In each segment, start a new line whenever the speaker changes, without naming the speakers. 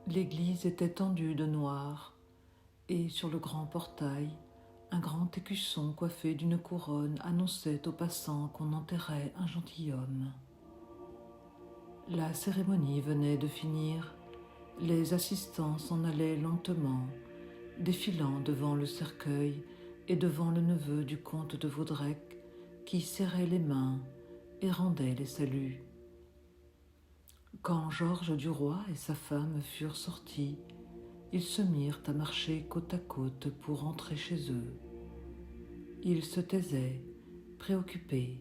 L'église était tendue de noir, et sur le grand portail, un grand écusson coiffé d'une couronne annonçait aux passants qu'on enterrait un gentilhomme. La cérémonie venait de finir. Les assistants s'en allaient lentement, défilant devant le cercueil et devant le neveu du comte de Vaudrec qui serrait les mains et rendait les saluts. Quand Georges Duroy et sa femme furent sortis, ils se mirent à marcher côte à côte pour rentrer chez eux. Ils se taisaient, préoccupés.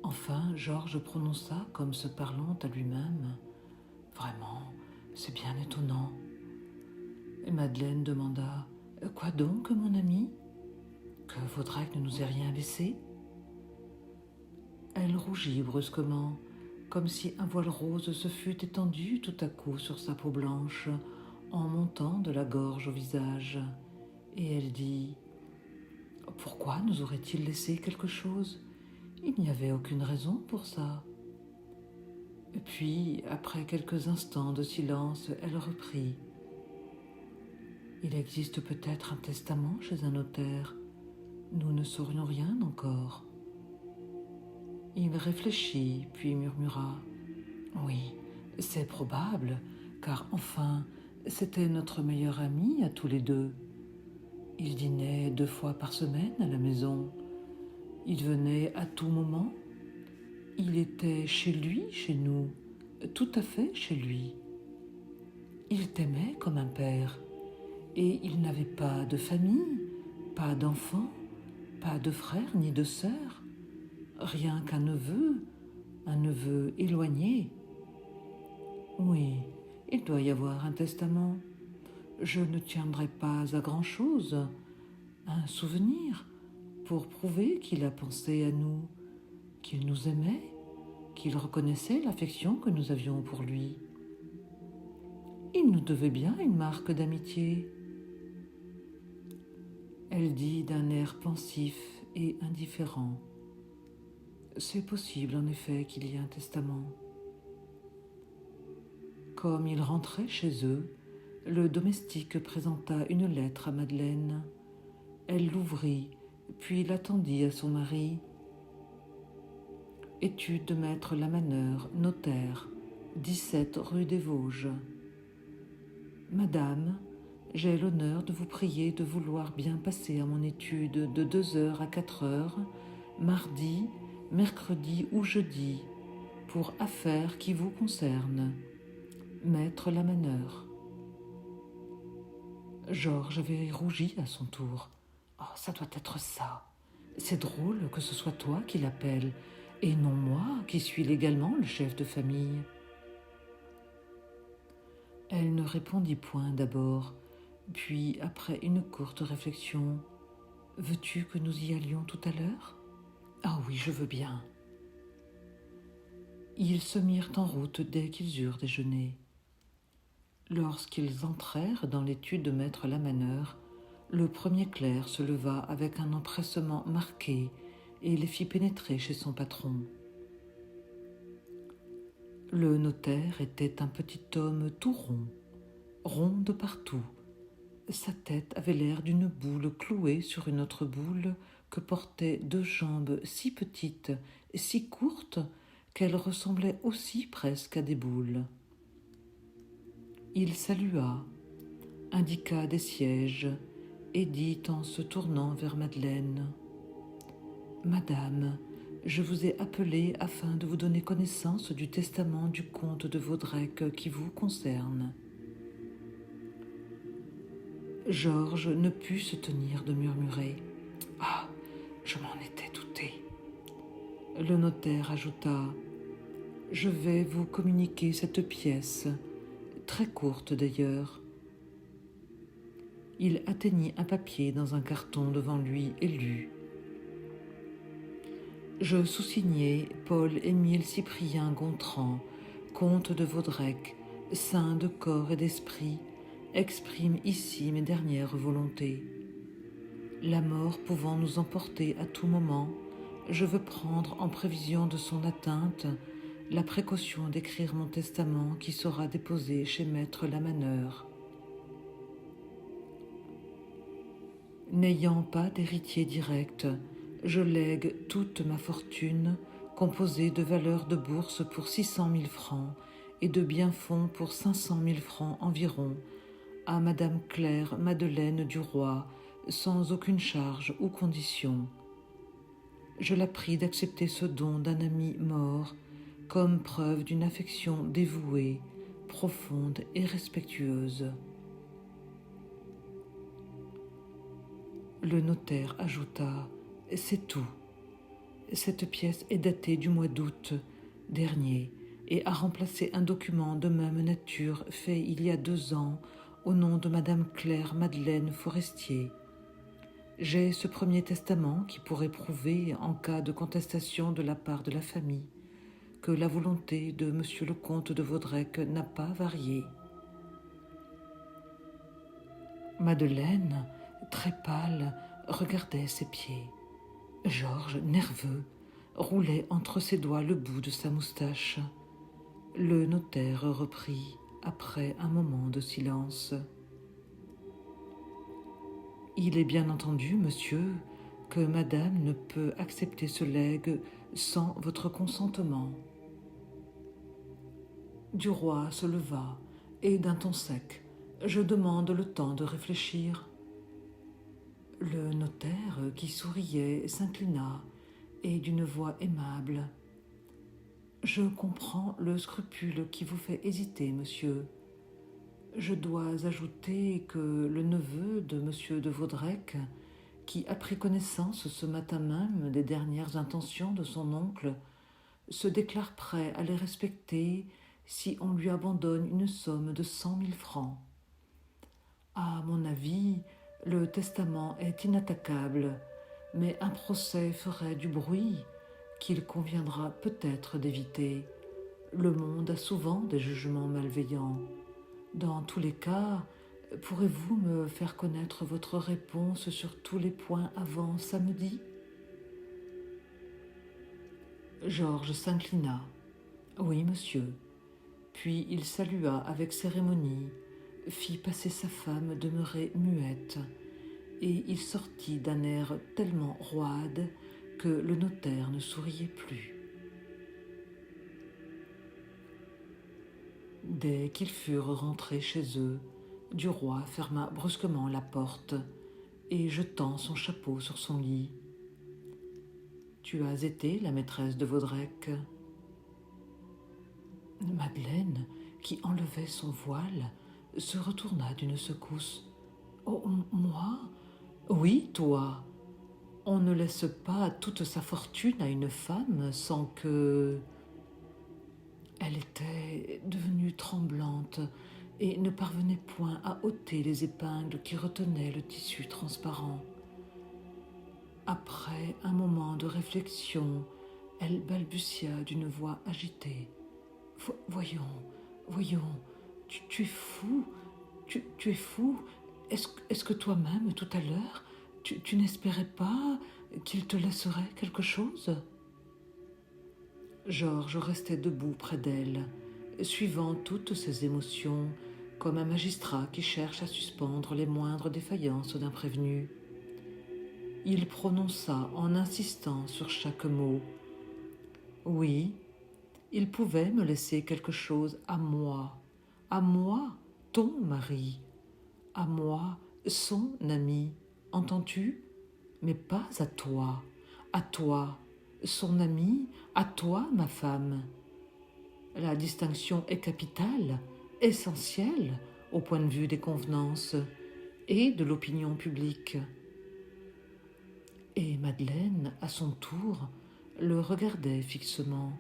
Enfin, Georges prononça, comme se parlant à lui-même, « Vraiment, c'est bien étonnant. » Et Madeleine demanda, « Quoi donc, mon ami? Que Vaudrec ne nous ait rien laissé ?» Elle rougit brusquement, comme si un voile rose se fût étendu tout à coup sur sa peau blanche, en montant de la gorge au visage. Et elle dit, « Pourquoi nous aurait-il laissé quelque chose? Il n'y avait aucune raison pour ça. » Et puis, après quelques instants de silence, elle reprit, « Il existe peut-être un testament chez un notaire. Nous ne saurions rien encore. » Il réfléchit, puis murmura, « Oui, c'est probable, car enfin, c'était notre meilleur ami à tous les deux. Il dînait 2 fois par semaine à la maison. Il venait à tout moment. Il était chez lui, chez nous, tout à fait chez lui. Il t'aimait comme un père, et il n'avait pas de famille, pas d'enfants, pas de frères ni de sœurs, rien qu'un un neveu éloigné. Oui, il doit y avoir un testament. Je ne tiendrai pas à grand-chose, un souvenir, pour prouver qu'il a pensé à nous, qu'il nous aimait, qu'il reconnaissait l'affection que nous avions pour lui. Il nous devait bien une marque d'amitié. » Elle dit d'un air pensif et indifférent, « C'est possible en effet qu'il y ait un testament. » Comme ils rentraient chez eux, le domestique présenta une lettre à Madeleine. Elle l'ouvrit, puis l'attendit à son mari. « Étude de maître Lamaneur, notaire, 17 rue des Vosges. Madame, j'ai l'honneur de vous prier de vouloir bien passer à mon étude de 2 heures à 4 heures, mardi, mercredi ou jeudi, pour affaires qui vous concernent. Maître Lamaneur. » Georges avait rougi à son tour. « Oh, ça doit être ça. C'est drôle que ce soit toi qui l'appelle, et non moi qui suis légalement le chef de famille. » Elle ne répondit point d'abord, puis après une courte réflexion, « Veux-tu que nous y allions tout à l'heure? »« Ah oui, je veux bien. » Ils se mirent en route dès qu'ils eurent déjeuné. Lorsqu'ils entrèrent dans l'étude de maître Lamaneur, le premier clerc se leva avec un empressement marqué et les fit pénétrer chez son patron. Le notaire était un petit homme tout rond, rond de partout. Sa tête avait l'air d'une boule clouée sur une autre boule que portaient 2 jambes si petites et si courtes qu'elles ressemblaient aussi presque à des boules. Il salua, indiqua des sièges et dit en se tournant vers Madeleine, « Madame, je vous ai appelée afin de vous donner connaissance du testament du comte de Vaudrec qui vous concerne. » Georges ne put se tenir de murmurer, « Ah, je m'en étais douté. » Le notaire ajouta, « Je vais vous communiquer cette pièce, très courte d'ailleurs. » Il atteignit un papier dans un carton devant lui et lut. « Je sous-signais Paul-Émile Cyprien Gontran, comte de Vaudrec, saint de corps et d'esprit, exprime ici mes dernières volontés. La mort pouvant nous emporter à tout moment, je veux prendre en prévision de son atteinte la précaution d'écrire mon testament qui sera déposé chez maître Lamaneur. N'ayant pas d'héritier direct, je lègue toute ma fortune, composée de valeurs de bourse pour 600 000 francs et de biens-fonds pour 500 000 francs environ, à Madame Claire Madeleine du Roy, sans aucune charge ou condition. Je la prie d'accepter ce don d'un ami mort comme preuve d'une affection dévouée, profonde et respectueuse. Le notaire ajouta « C'est tout. Cette pièce est datée du mois d'août dernier et a remplacé un document de même nature fait il y a 2 ans au nom de Madame Claire Madeleine Forestier. J'ai ce premier testament qui pourrait prouver, en cas de contestation de la part de la famille, que la volonté de Monsieur le comte de Vaudrec n'a pas varié. » Madeleine, très pâle, regardait ses pieds. Georges, nerveux, roulait entre ses doigts le bout de sa moustache. Le notaire reprit, après un moment de silence. « Il est bien entendu, monsieur, que madame ne peut accepter ce legs sans votre consentement. » Duroy se leva et, d'un ton sec, « Je demande le temps de réfléchir. » Le notaire, qui souriait, s'inclina et, d'une voix aimable, « Je comprends le scrupule qui vous fait hésiter, monsieur. Je dois ajouter que le neveu de monsieur de Vaudrec, qui a pris connaissance ce matin même des dernières intentions de son oncle, se déclare prêt à les respecter si on lui abandonne une somme de 100 000 francs. À mon avis, le testament est inattaquable, mais un procès ferait du bruit qu'il conviendra peut-être d'éviter. Le monde a souvent des jugements malveillants. Dans tous les cas, pourrez-vous me faire connaître votre réponse sur tous les points avant samedi ? Georges s'inclina. « Oui, monsieur. » Puis il salua avec cérémonie, fit passer sa femme demeurée muette, et il sortit d'un air tellement roide que le notaire ne souriait plus. Dès qu'ils furent rentrés chez eux, Duroy ferma brusquement la porte et jetant son chapeau sur son lit. « Tu as été la maîtresse de Vaudrec ?» Madeleine, qui enlevait son voile, se retourna d'une secousse. « Oh, moi ? Oui, toi. On ne laisse pas toute sa fortune à une femme sans que... » Elle était devenue tremblante et ne parvenait point à ôter les épingles qui retenaient le tissu transparent. Après un moment de réflexion, elle balbutia d'une voix agitée. « Voyons, tu es fou, tu es fou. Est-ce que toi-même, tout à l'heure, tu n'espérais pas qu'il te laisserait quelque chose ?» Georges restait debout près d'elle, suivant toutes ses émotions, comme un magistrat qui cherche à suspendre les moindres défaillances d'un prévenu. Il prononça en insistant sur chaque mot. « Oui, il pouvait me laisser quelque chose à moi, ton mari, à moi, son ami, entends-tu? Mais pas à toi, son ami, à toi, ma femme. La distinction est capitale, essentielle au point de vue des convenances et de l'opinion publique. » Et Madeleine, à son tour, le regardait fixement,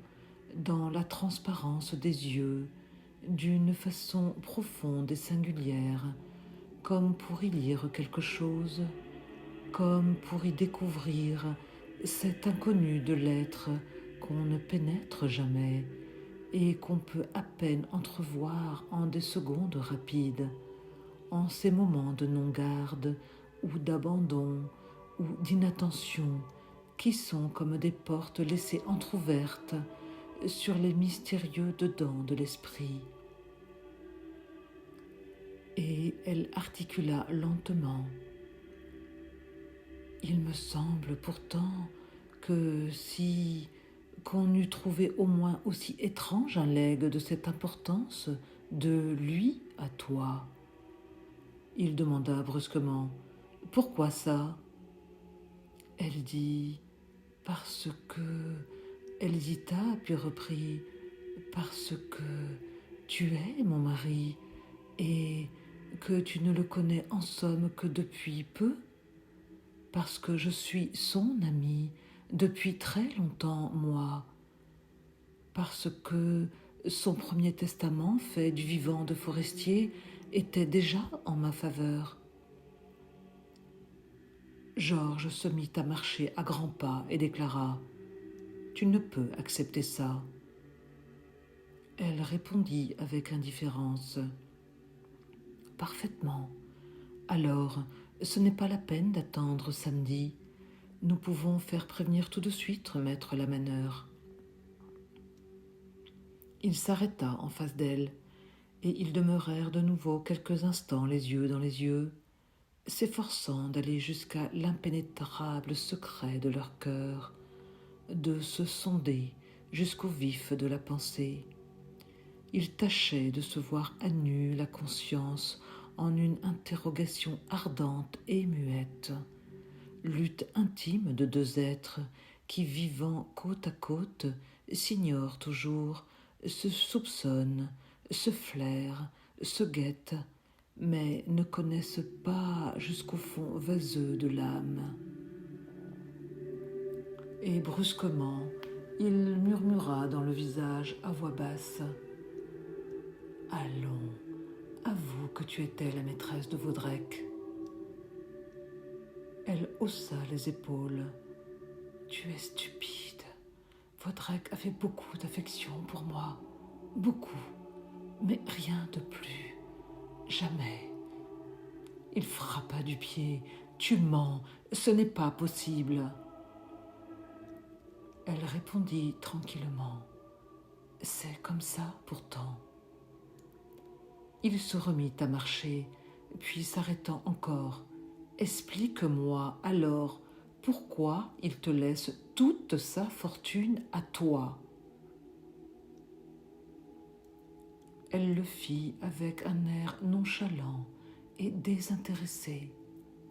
dans la transparence des yeux, d'une façon profonde et singulière, comme pour y lire quelque chose, comme pour y découvrir cet inconnu de l'être qu'on ne pénètre jamais et qu'on peut à peine entrevoir en des secondes rapides, en ces moments de non-garde ou d'abandon ou d'inattention qui sont comme des portes laissées entr'ouvertes sur les mystérieux dedans de l'esprit. Et elle articula lentement. Il me semble pourtant que si qu'on eût trouvé au moins aussi étrange un legs de cette importance de lui à toi. Il demanda brusquement « Pourquoi ça ?» Elle dit « Parce que… » Elle hésita puis reprit « Parce que tu es mon mari et que tu ne le connais en somme que depuis peu, parce que je suis son amie depuis très longtemps, moi, parce que son premier testament fait du vivant de Forestier était déjà en ma faveur. » Georges se mit à marcher à grands pas et déclara « Tu ne peux accepter ça. » Elle répondit avec indifférence « Parfaitement. Alors, ce n'est pas la peine d'attendre samedi. Nous pouvons faire prévenir tout de suite maître Lamaneur. » Il s'arrêta en face d'elle, et ils demeurèrent de nouveau quelques instants les yeux dans les yeux, s'efforçant d'aller jusqu'à l'impénétrable secret de leur cœur, de se sonder jusqu'au vif de la pensée. Ils tâchaient de se voir à nu la conscience en une interrogation ardente et muette, lutte intime de deux êtres qui, vivant côte à côte, s'ignorent toujours, se soupçonnent, se flairent, se guettent, mais ne connaissent pas jusqu'au fond vaseux de l'âme. Et brusquement, il murmura dans le visage à voix basse « Allons, avoue que tu étais la maîtresse de Vaudrec. » Elle haussa les épaules. « Tu es stupide. Vaudrec avait beaucoup d'affection pour moi. Beaucoup. Mais rien de plus. Jamais. » Il frappa du pied. « Tu mens. Ce n'est pas possible. » Elle répondit tranquillement. « C'est comme ça pourtant. » Il se remit à marcher, puis s'arrêtant encore. « Explique-moi alors pourquoi il te laisse toute sa fortune à toi. » Elle le fit avec un air nonchalant et désintéressé.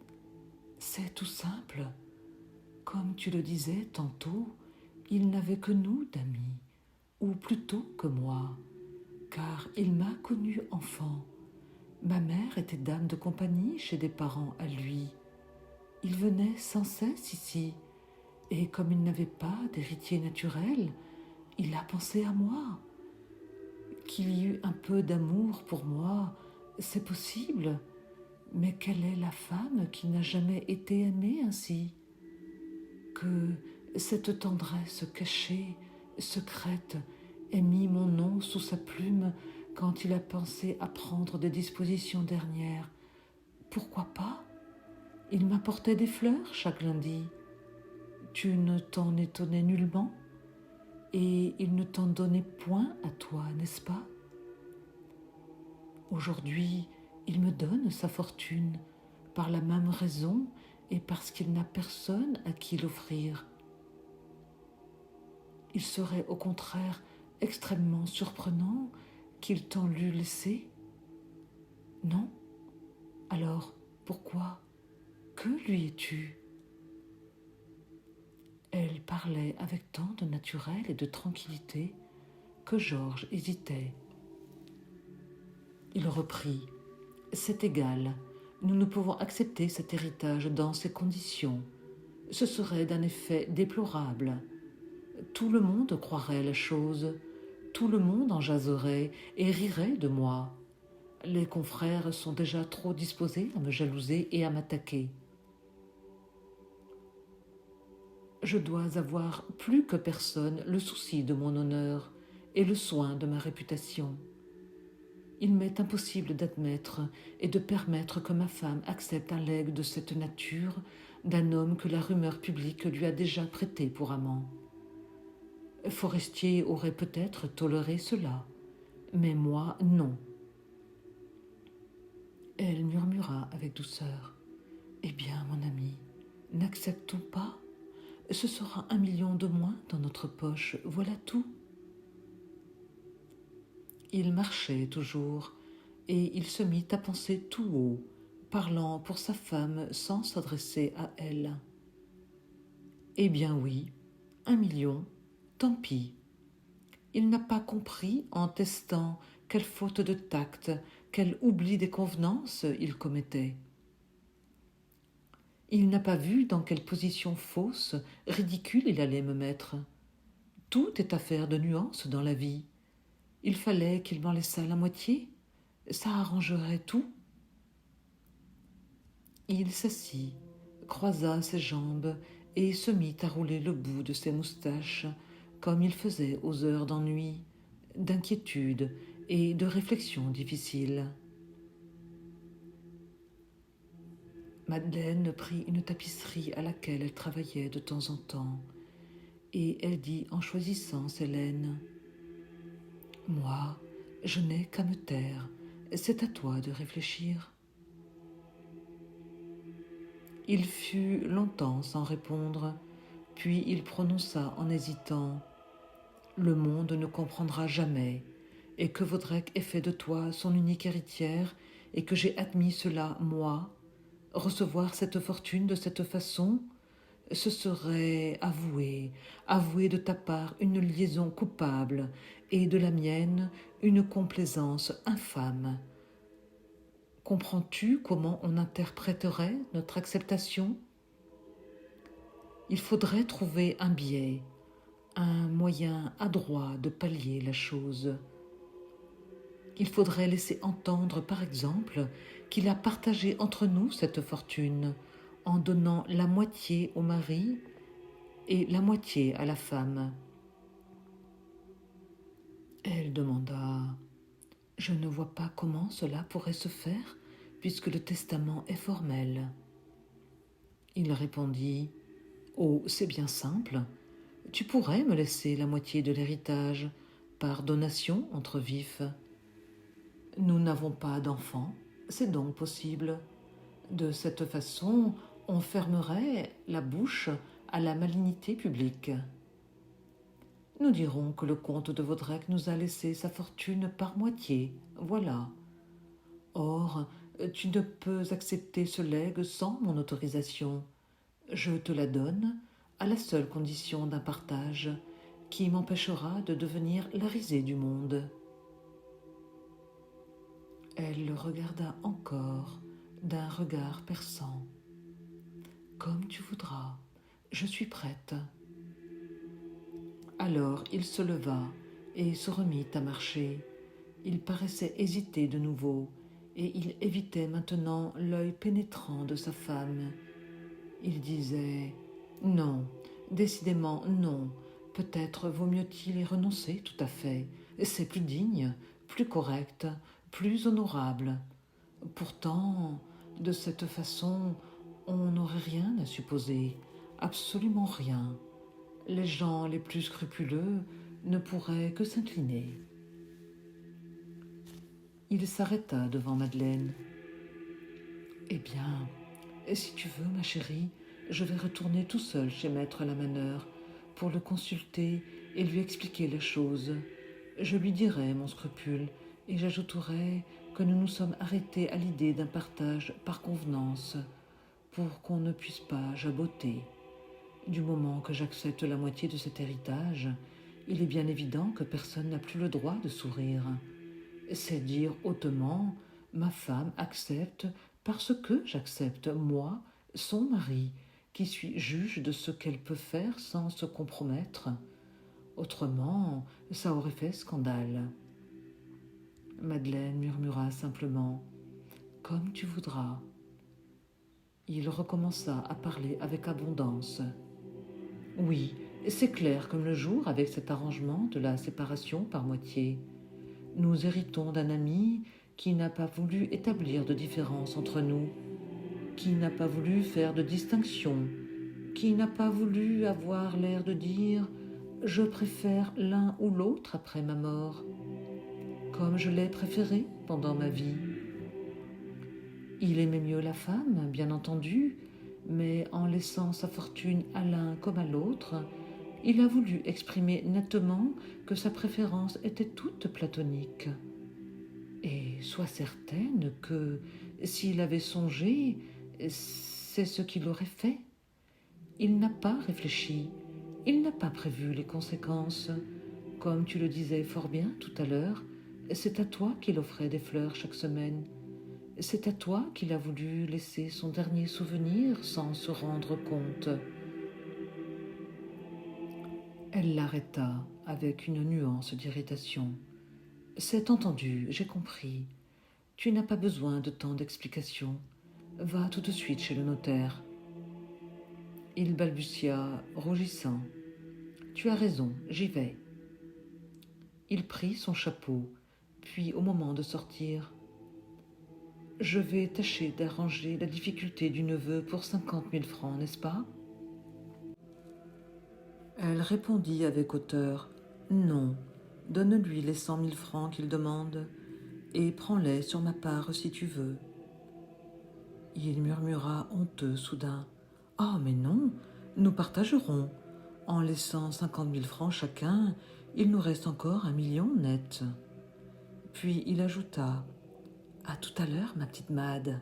« C'est tout simple. Comme tu le disais tantôt, il n'avait que nous d'amis, ou plutôt que moi, car il m'a connue enfant. Ma mère était dame de compagnie chez des parents à lui. Il venait sans cesse ici, et comme il n'avait pas d'héritier naturel, il a pensé à moi. Qu'il y eût un peu d'amour pour moi, c'est possible, mais quelle est la femme qui n'a jamais été aimée ainsi? Que cette tendresse cachée, secrète, ait mis mon nom sous sa plume quand il a pensé à prendre des dispositions dernières. Pourquoi pas? Il m'apportait des fleurs chaque lundi. Tu ne t'en étonnais nullement? Et il ne t'en donnait point à toi, n'est-ce pas? Aujourd'hui, il me donne sa fortune, par la même raison et parce qu'il n'a personne à qui l'offrir. Il serait au contraire extrêmement surprenant qu'il t'en l'eût laissé. Non? Alors, pourquoi? Que lui es-tu? Elle parlait avec tant de naturel et de tranquillité que Georges hésitait. Il reprit « C'est égal, nous ne pouvons accepter cet héritage dans ces conditions. Ce serait d'un effet déplorable. Tout le monde croirait la chose, tout le monde en jaserait et rirait de moi. Les confrères sont déjà trop disposés à me jalouser et à m'attaquer. Je dois avoir plus que personne le souci de mon honneur et le soin de ma réputation. Il m'est impossible d'admettre et de permettre que ma femme accepte un legs de cette nature d'un homme que la rumeur publique lui a déjà prêté pour amant. Forestier aurait peut-être toléré cela, mais moi, non. » Elle murmura avec douceur. « Eh bien, mon ami, n'acceptons pas? Ce sera 1 million de moins dans notre poche, voilà tout. » Il marchait toujours, et il se mit à penser tout haut, parlant pour sa femme sans s'adresser à elle. « Eh bien oui, 1 million, tant pis. » Il n'a pas compris en testant quelle faute de tact, quel oubli des convenances il commettait. Il n'a pas vu dans quelle position fausse, ridicule il allait me mettre. Tout est affaire de nuances dans la vie. Il fallait qu'il m'en laissât la moitié. Ça arrangerait tout. Il s'assit, croisa ses jambes et se mit à rouler le bout de ses moustaches, comme il faisait aux heures d'ennui, d'inquiétude et de réflexion difficile. Madeleine prit une tapisserie à laquelle elle travaillait de temps en temps, et elle dit en choisissant ses laines: « Moi, je n'ai qu'à me taire, c'est à toi de réfléchir. » Il fut longtemps sans répondre, puis il prononça en hésitant: « Le monde ne comprendra jamais, et que Vaudrec ait fait de toi son unique héritière, et que j'ai admis cela, moi. Recevoir cette fortune de cette façon, ce serait avouer de ta part une liaison coupable, et de la mienne une complaisance infâme. Comprends-tu comment on interpréterait notre acceptation? Il faudrait trouver un biais, un moyen adroit de pallier la chose. Il faudrait laisser entendre, par exemple, qu'il a partagé entre nous cette fortune, en donnant la moitié au mari et la moitié à la femme. » Elle demanda: « Je ne vois pas comment cela pourrait se faire, puisque le testament est formel. » Il répondit: « Oh, c'est bien simple. Tu pourrais me laisser la moitié de l'héritage, par donation entre vifs. Nous n'avons pas d'enfants, c'est donc possible. De cette façon, on fermerait la bouche à la malignité publique. Nous dirons que le comte de Vaudrec nous a laissé sa fortune par moitié, voilà. Or, tu ne peux accepter ce legs sans mon autorisation. Je te la donne à la seule condition d'un partage qui m'empêchera de devenir la risée du monde. » Elle le regarda encore d'un regard perçant. « Comme tu voudras, je suis prête. » Alors il se leva et se remit à marcher. Il paraissait hésiter de nouveau, et il évitait maintenant l'œil pénétrant de sa femme. Il disait: « Non, décidément non, peut-être vaut mieux-il y renoncer tout à fait. C'est plus digne, plus correct, plus honorable. Pourtant, de cette façon, on n'aurait rien à supposer, absolument rien. Les gens les plus scrupuleux ne pourraient que s'incliner. » Il s'arrêta devant Madeleine. « Eh bien, si tu veux, ma chérie, je vais retourner tout seul chez maître Lamaneur pour le consulter et lui expliquer les choses. Je lui dirai mon scrupule et j'ajouterai que nous nous sommes arrêtés à l'idée d'un partage par convenance pour qu'on ne puisse pas jaboter. Du moment que j'accepte la moitié de cet héritage, il est bien évident que personne n'a plus le droit de sourire. C'est dire hautement: ma femme accepte parce que j'accepte, moi, son mari, qui suis juge de ce qu'elle peut faire sans se compromettre. Autrement, ça aurait fait scandale. » Madeleine murmura simplement: « Comme tu voudras. » Il recommença à parler avec abondance. « Oui, c'est clair comme le jour avec cet arrangement de la séparation par moitié. Nous héritons d'un ami qui n'a pas voulu établir de différence entre nous, qui n'a pas voulu faire de distinction, qui n'a pas voulu avoir l'air de dire « Je préfère l'un ou l'autre après ma mort, comme je l'ai préféré pendant ma vie. Il aimait mieux la femme, bien entendu, mais en laissant sa fortune à l'un comme à l'autre, il a voulu exprimer nettement que sa préférence était toute platonique. Et sois certaine que, s'il avait songé, c'est ce qu'il aurait fait. Il n'a pas réfléchi, il n'a pas prévu les conséquences. Comme tu le disais fort bien tout à l'heure, c'est à toi qu'il offrait des fleurs chaque semaine. C'est à toi qu'il a voulu laisser son dernier souvenir sans se rendre compte. Elle l'arrêta avec une nuance d'irritation. C'est entendu, j'ai compris. Tu n'as pas besoin de tant d'explications. Va tout de suite chez le notaire. Il balbutia, rougissant. Tu as raison, j'y vais. Il prit son chapeau, puis au moment de sortir, je vais tâcher d'arranger la difficulté du neveu pour 50 000 francs, n'est-ce pas? Elle répondit avec hauteur. Non, donne-lui les 100 000 francs qu'il demande, et prends-les sur ma part si tu veux. Il murmura honteux soudain. Oh, mais non, nous partagerons. En laissant 50 000 francs chacun, il nous reste encore 1 million net. Puis il ajouta. À tout à l'heure, ma petite Made.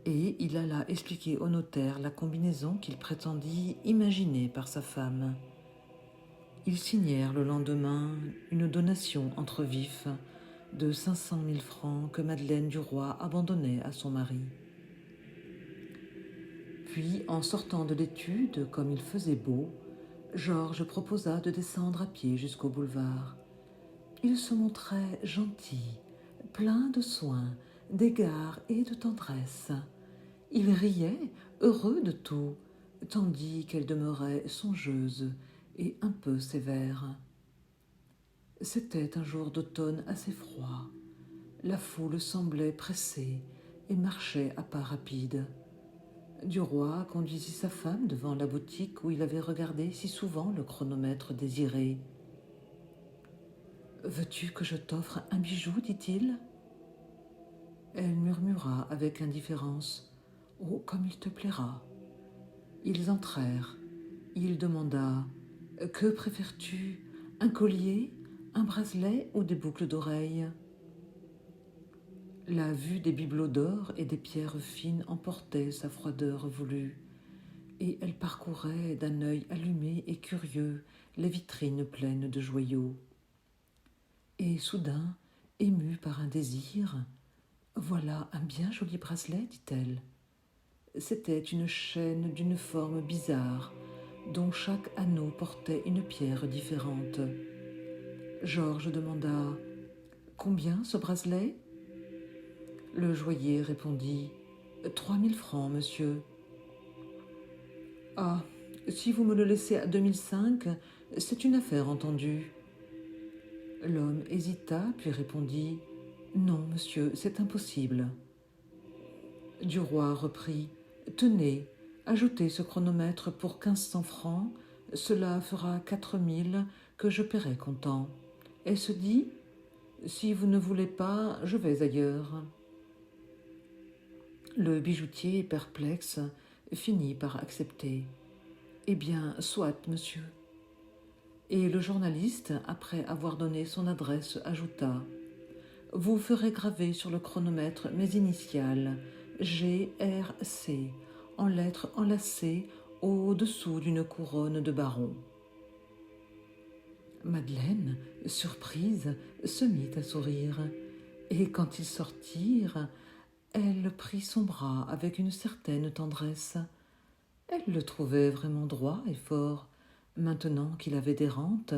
Et il alla expliquer au notaire la combinaison qu'il prétendit imaginer par sa femme. Ils signèrent le lendemain une donation entre vifs de 500 000 francs que Madeleine Duroy abandonnait à son mari. Puis, en sortant de l'étude, comme il faisait beau, Georges proposa de descendre à pied jusqu'au boulevard. Il se montrait gentil, plein de soins, d'égards et de tendresse. Il riait, heureux de tout, tandis qu'elle demeurait songeuse et un peu sévère. C'était un jour d'automne assez froid. La foule semblait pressée et marchait à pas rapides. Duroy conduisit sa femme devant la boutique où il avait regardé si souvent le chronomètre désiré. « Veux-tu que je t'offre un bijou » dit-il. Elle murmura avec indifférence. « Oh, comme il te plaira !» Ils entrèrent. Il demanda. « Que préfères-tu? Un collier, un bracelet ou des boucles d'oreilles ?» La vue des bibelots d'or et des pierres fines emportait sa froideur voulue, et elle parcourait d'un œil allumé et curieux les vitrines pleines de joyaux. Et soudain, émue par un désir, « Voilà un bien joli bracelet, dit-elle. » C'était une chaîne d'une forme bizarre, dont chaque anneau portait une pierre différente. Georges demanda « Combien ce bracelet ?» Le joaillier répondit « 3 000 francs, monsieur. »« Ah, si vous me le laissez à 2005, c'est une affaire entendue. » L'homme hésita, puis répondit « Non, monsieur, c'est impossible. » Duroy reprit « Tenez, ajoutez ce chronomètre pour 1 500 francs, cela fera 4 000 que je paierai comptant. Est-ce dit? Si vous ne voulez pas, je vais ailleurs. » Le bijoutier, perplexe, finit par accepter. « Eh bien, soit, monsieur. » Et le journaliste, après avoir donné son adresse, ajouta « Vous ferez graver sur le chronomètre mes initiales, GRC, en lettres enlacées au-dessous d'une couronne de baron. » Madeleine, surprise, se mit à sourire, et quand ils sortirent, elle prit son bras avec une certaine tendresse. Elle le trouvait vraiment droit et fort. Maintenant qu'il avait des rentes,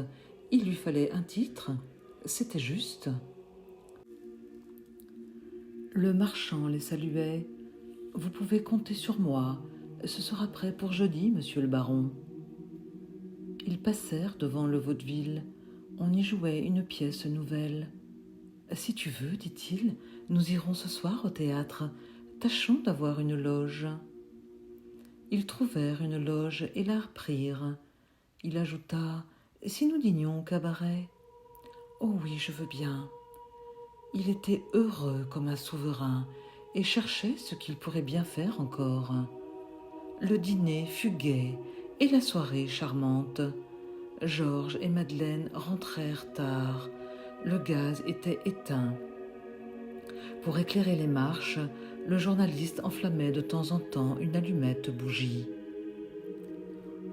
il lui fallait un titre. C'était juste. Le marchand les saluait. « Vous pouvez compter sur moi. Ce sera prêt pour jeudi, monsieur le baron. » Ils passèrent devant le vaudeville. On y jouait une pièce nouvelle. « Si tu veux, dit-il, nous irons ce soir au théâtre. Tâchons d'avoir une loge. » Ils trouvèrent une loge et la reprirent. Il ajouta « Si nous dînions au cabaret ?»« Oh oui, je veux bien. » Il était heureux comme un souverain et cherchait ce qu'il pourrait bien faire encore. Le dîner fut gai et la soirée charmante. Georges et Madeleine rentrèrent tard. Le gaz était éteint. Pour éclairer les marches, le journaliste enflammait de temps en temps une allumette bougie.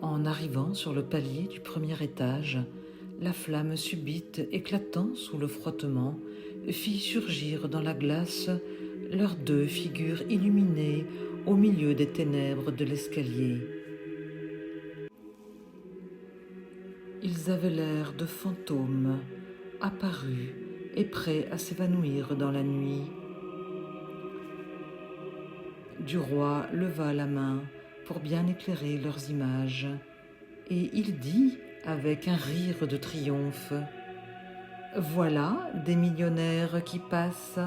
En arrivant sur le palier du premier étage, la flamme subite éclatant sous le frottement fit surgir dans la glace leurs deux figures illuminées au milieu des ténèbres de l'escalier. Ils avaient l'air de fantômes, apparus et prêts à s'évanouir dans la nuit. Duroy leva la main pour bien éclairer leurs images, et il dit avec un rire de triomphe « Voilà des millionnaires qui passent !»